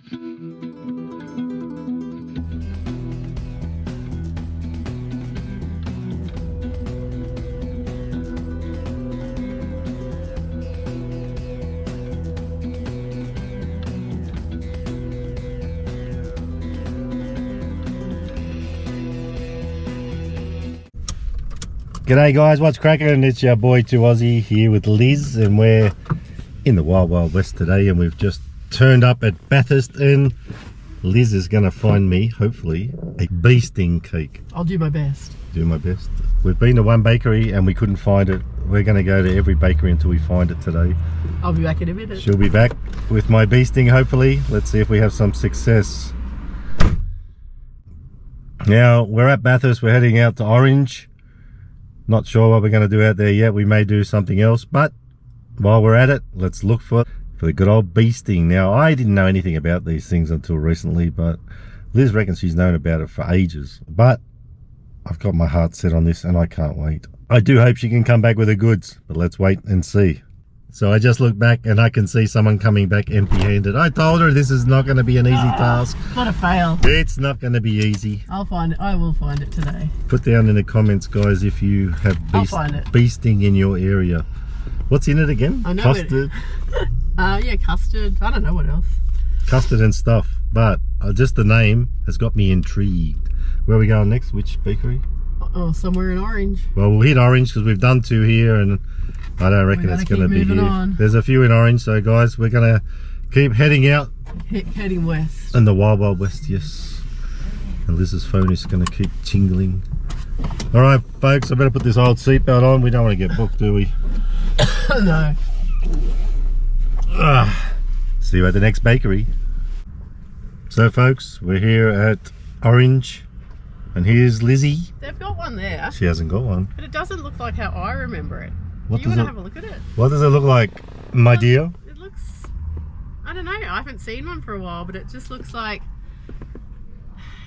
G'day guys, what's cracking? It's your boy 2Aussie here with Liz, and we're in the Wild Wild West today, and we've just turned up at Bathurst, and Liz is going to find me, hopefully, a bee sting cake. I'll do my best. Do my best. We've been to one bakery and we couldn't find it. We're going to go to every bakery until we find it today. I'll be back in a minute. She'll be back with my bee sting, hopefully. Let's see if we have some success. Now, we're at Bathurst, we're heading out to Orange. Not sure what we're going to do out there yet. We may do something else, but while we're at it, let's look for the good old bee sting. Now, I didn't know anything about these things until recently, but Liz reckons she's known about it for ages. But I've got my heart set on this and I can't wait. I do hope she can come back with the goods, but let's wait and see. So I just looked back and I can see someone coming back empty-handed. I told her this is not going to be an easy task. What a fail. It's not going to be easy. I'll find it. I will find it today. Put down in the comments, guys, if you have bee sting in your area. What's in it again? I know custard. Yeah, custard. I don't know what else. Custard and stuff. But just the name has got me intrigued. Where are we going next? Which bakery? Oh, somewhere in Orange. Well, we'll hit Orange because we've done two here, and I don't reckon it's going to be here. On. There's a few in Orange, so guys, we're going to keep heading out. Heading west. In the Wild Wild West, yes. And Liz's phone is going to keep tingling. All right, folks, I better put this old seatbelt on. We don't want to get booked, do we? No. See you at the next bakery. So, folks, we're here at Orange. And here's Lizzie. They've got one there. She hasn't got one. But it doesn't look like how I remember it. What Do you want to have a look at it? What does it look like, my dear? It looks... I don't know. I haven't seen one for a while, but it just looks like...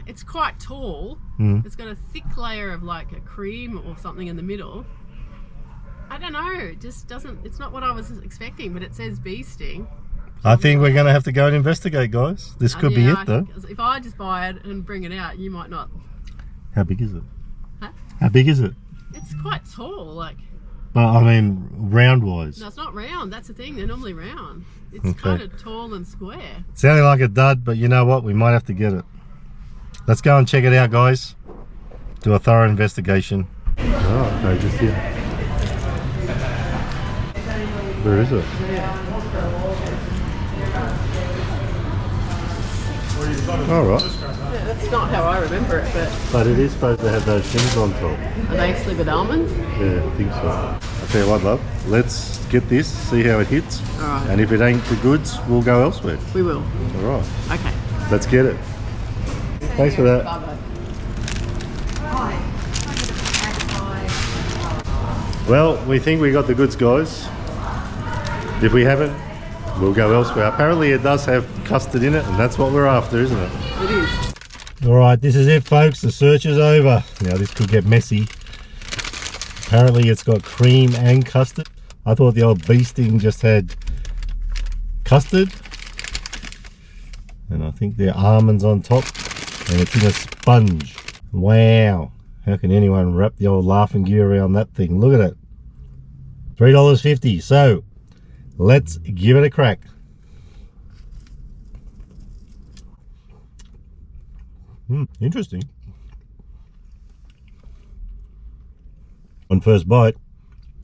It's quite tall. It's got a thick layer of like a cream or something in the middle. I don't know. It just doesn't... It's not what I was expecting, but it says bee sting. I think we're going to have to go and investigate, guys. This could be it, though. If I just buy it and bring it out, you might not... How big is it? Huh? How big is it? It's quite tall, like... I mean, round-wise. No, it's not round. That's the thing. They're normally round. It's kind of tall and square. Sounding like a dud, but you know what? We might have to get it. Let's go and check it out, guys. Do a thorough investigation. Oh, okay, just here. Where is it? All right. Yeah, that's not how I remember it, but it is supposed to have those things on top. Are they actually with almonds? Yeah, I think so. I tell you what, love, let's get this, see how it hits. All right. And if it ain't the goods, we'll go elsewhere. We will. All right. Okay. Let's get it. Thanks for that. Bye-bye. Well, we think we got the goods, guys. If we haven't, we'll go elsewhere. Apparently it does have custard in it, and that's what we're after, isn't it? It is. Alright, this is it, folks. The search is over. Now this could get messy. Apparently it's got cream and custard. I thought the old bee sting just had custard. And I think there are almonds on top. And it's in a sponge. Wow. How can anyone wrap the old laughing gear around that thing? Look at it. $3.50. So, let's give it a crack. Interesting. On first bite,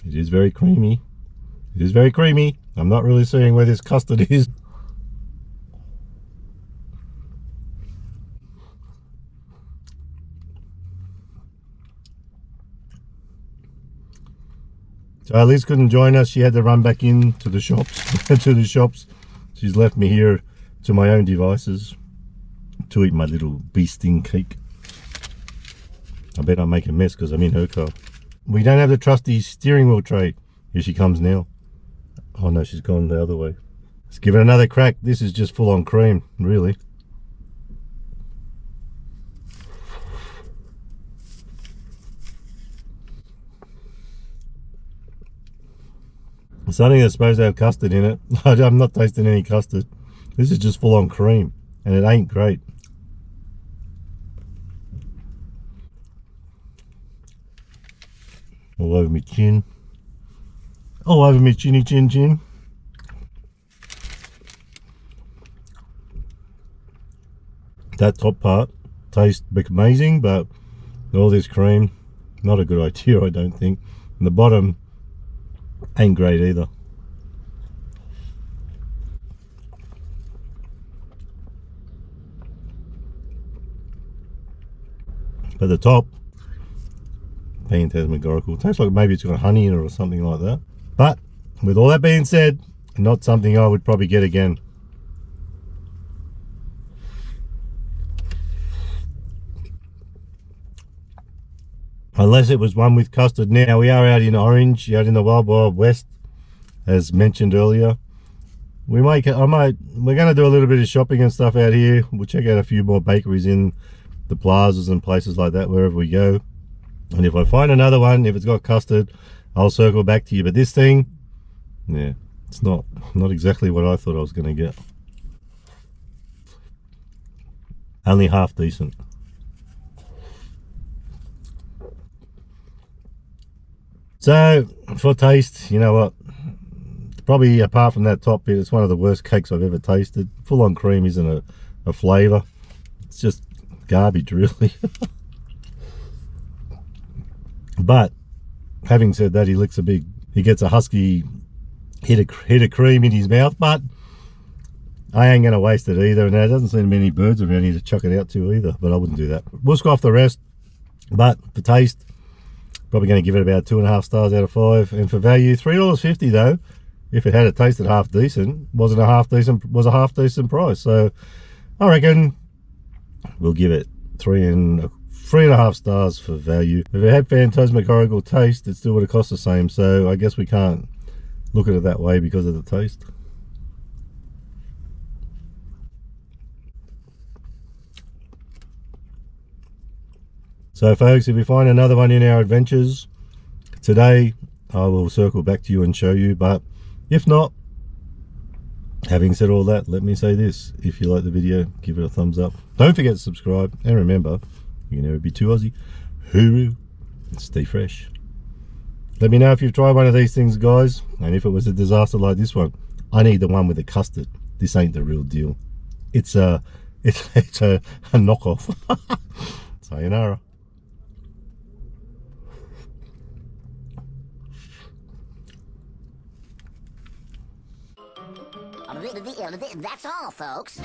it is very creamy. It is very creamy. I'm not really seeing where this custard is. So Liz couldn't join us. She had to run back in to the shops. She's left me here to my own devices to eat my little bee sting cake. I bet I make a mess because I'm in her car. We don't have the trusty steering wheel tray. Here she comes now. Oh no, she's gone the other way. Let's give it another crack. This is just full on cream, really. Something that's supposed to have custard in it. I'm not tasting any custard. This is just full on cream. and it ain't great. All over my chin. All over my chinny chin chin. That top part tastes amazing, but all this cream, not a good idea, I don't think. And the bottom ain't great either. But the top, phantasmagorical, tastes like maybe it's got honey in it or something like that. But with all that being said, not something I would probably get again. Unless it was one with custard. Now we are out in Orange, out in the Wild Wild West, as mentioned earlier. We're going to do a little bit of shopping and stuff out here. We'll check out a few more bakeries in the plazas and places like that wherever we go. And if I find another one, if it's got custard, I'll circle back to you. But this thing, yeah, it's not exactly what I thought I was going to get. Only half decent. So for taste, you know what, probably apart from that top bit, it's one of the worst cakes I've ever tasted. Full on cream isn't a flavour. It's just garbage, really. But having said that, he gets a husky hit of cream in his mouth. But I ain't gonna waste it either, and there doesn't seem to be any birds around here to chuck it out to either. But I wouldn't do that. We'll scoff the rest. But for taste, probably going to give it about 2.5 stars out of 5. And for value, $3.50 though. If it had tasted half decent, was a half decent price. So I reckon we'll give it 3.5 stars for value. If it had phantasmagorical taste, it still would have cost the same. So I guess we can't look at it that way because of the taste. So folks, if we find another one in our adventures today, I will circle back to you and show you. But if not, having said all that, let me say this: if you like the video, give it a thumbs up. Don't forget to subscribe, and remember, you can never be too Aussie. Hooroo, and stay fresh. Let me know if you've tried one of these things, guys, and if it was a disaster like this one. I need the one with the custard. This ain't the real deal. It's a knockoff. Sayonara. That's all, folks.